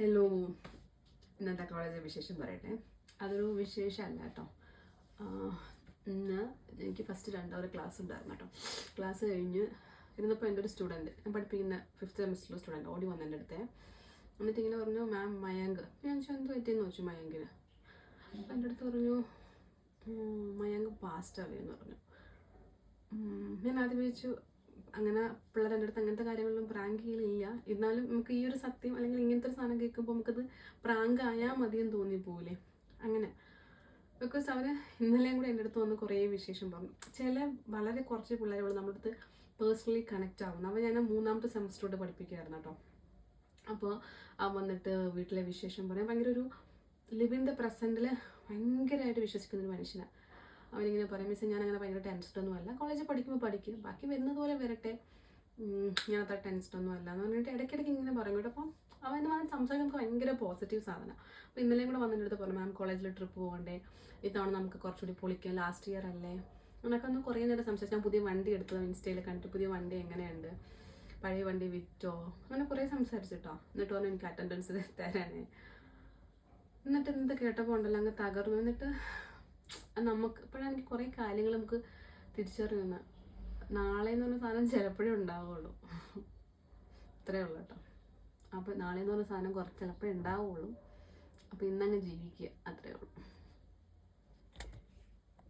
Hello, ഇന്നത്തെ college വിശേഷം പറയട്ടെ. അതൊരു വിശേഷമല്ല കേട്ടോ. ഇന്ന് എനിക്ക് ഫസ്റ്റ് 2 അവർ ക്ലാസ് ഉണ്ടായിരുന്നു കേട്ടോ. ക്ലാസ് കഴിഞ്ഞ് ഇരുന്നപ്പോൾ എൻ്റെ ഒരു സ്റ്റുഡൻറ്റ്, ഞാൻ പഠിപ്പിക്കുന്ന 5th സെമസ്റ്ററിലെ സ്റ്റുഡൻറ്റ് ഓടി വന്നു എൻ്റെ അടുത്ത്. എന്നിട്ട് ഇങ്ങനെ പറഞ്ഞു, മാം മയങ്ക്. ഞാൻ ചോദിച്ചു എന്ത് പറ്റിയെന്ന് ചോദിച്ചു മയങ്കിന്. അപ്പം എൻ്റെ അടുത്ത് പറഞ്ഞു മയങ്ക് പാസ്റ്റ് ആവുകയെന്ന് പറഞ്ഞു. ഞാൻ ആദ്യം വിളിച്ചു, അങ്ങനെ പിള്ളേർ എൻ്റെ അടുത്ത് അങ്ങനത്തെ കാര്യങ്ങളിലും പ്രാങ്ക് ചെയ്യലില്ല. എന്നാലും നമുക്ക് ഈ ഒരു സത്യം അല്ലെങ്കിൽ ഇങ്ങനത്തെ ഒരു സാധനം കേൾക്കുമ്പോൾ നമുക്കത് പ്രാങ്ക് ആയാൽ മതിയെന്ന് തോന്നിപ്പോവില്ലേ. അങ്ങനെ ബിക്കോസ് അവർ ഇന്നലെയും കൂടെ എൻ്റെ അടുത്ത് വന്ന് കുറേ വിശേഷം പറഞ്ഞു. വളരെ കുറച്ച് പിള്ളേരുകൾ നമ്മുടെ അടുത്ത് പേഴ്സണലി കണക്റ്റ് ആവുന്നു. അവൻ ഞാൻ 3ാമത്തെ സെമസ്റ്ററോട് പഠിപ്പിക്കുകയായിരുന്നു കേട്ടോ. അപ്പോൾ വന്നിട്ട് വീട്ടിലെ വിശേഷം പറയാൻ ഭയങ്കര ഒരു ലിവ് ഇൻ ദ പ്രസൻറ്റിൽ ഭയങ്കരമായിട്ട് വിശ്വസിക്കുന്നൊരു മനുഷ്യനാണ്. അവനിങ്ങനെ പറയും, മിസ്സേ ഞാൻ അങ്ങനെ ഭയങ്കര ടെൻസ്ഡൊന്നും അല്ല, കോളേജിൽ പഠിക്കുമ്പോൾ പഠിക്കും, ബാക്കി വരുന്നത് പോലെ വരട്ടെ, ഞാൻ അത്ര ടെൻസ്ഡൊന്നും അല്ല എന്ന് പറഞ്ഞിട്ട് ഇടയ്ക്കിടയ്ക്ക് ഇങ്ങനെ പറയും കേട്ടോ. അപ്പം അവൻ സംസാരിക്കാൻ നമുക്ക് ഭയങ്കര പോസിറ്റീവ് സാധനം. അപ്പോൾ ഇന്നലെയും കൂടെ വന്നിട്ട് അടുത്ത് പറഞ്ഞു, മാം കോളേജിൽ ട്രിപ്പ് പോകണ്ടേ, ഇത്തവണ നമുക്ക് കുറച്ചുകൂടി പൊളിക്കാം, ലാസ്റ്റ് ഇയർ അല്ലേ, അങ്ങനെയൊക്കെ ഒന്ന് കുറേ നേരം സംസാരിച്ചു. ഞാൻ പുതിയ വണ്ടി എടുത്തത് ഇൻസ്റ്റയിൽ കണ്ടിട്ട്, പുതിയ വണ്ടി എങ്ങനെയുണ്ട്, പഴയ വണ്ടി വിറ്റോ, അങ്ങനെ കുറേ സംസാരിച്ചിട്ടോ. എന്നിട്ട് പറഞ്ഞു എനിക്ക് അറ്റൻഡൻസ് തരാനേ. എന്നിട്ട് എന്ത് കേട്ടപ്പോൾ ഉണ്ടല്ലോ അങ്ങ് തകർന്നു. എന്നിട്ട് നമുക്ക് ഇപ്പോഴാണ് എനിക്ക് കുറേ കാര്യങ്ങൾ നമുക്ക് തിരിച്ചറിയുന്ന, നാളെ എന്ന് പറഞ്ഞ സാധനം ചിലപ്പോഴേ ഉണ്ടാവുള്ളൂ, ഇത്രയേ ഉള്ളൂ കേട്ടോ. അപ്പോൾ നാളെ എന്ന് പറഞ്ഞ സാധനം ചിലപ്പോഴേ ഉണ്ടാവുള്ളൂ. അപ്പോൾ ഇന്നങ്ങ് ജീവിക്കുക, അത്രയേ ഉള്ളൂ.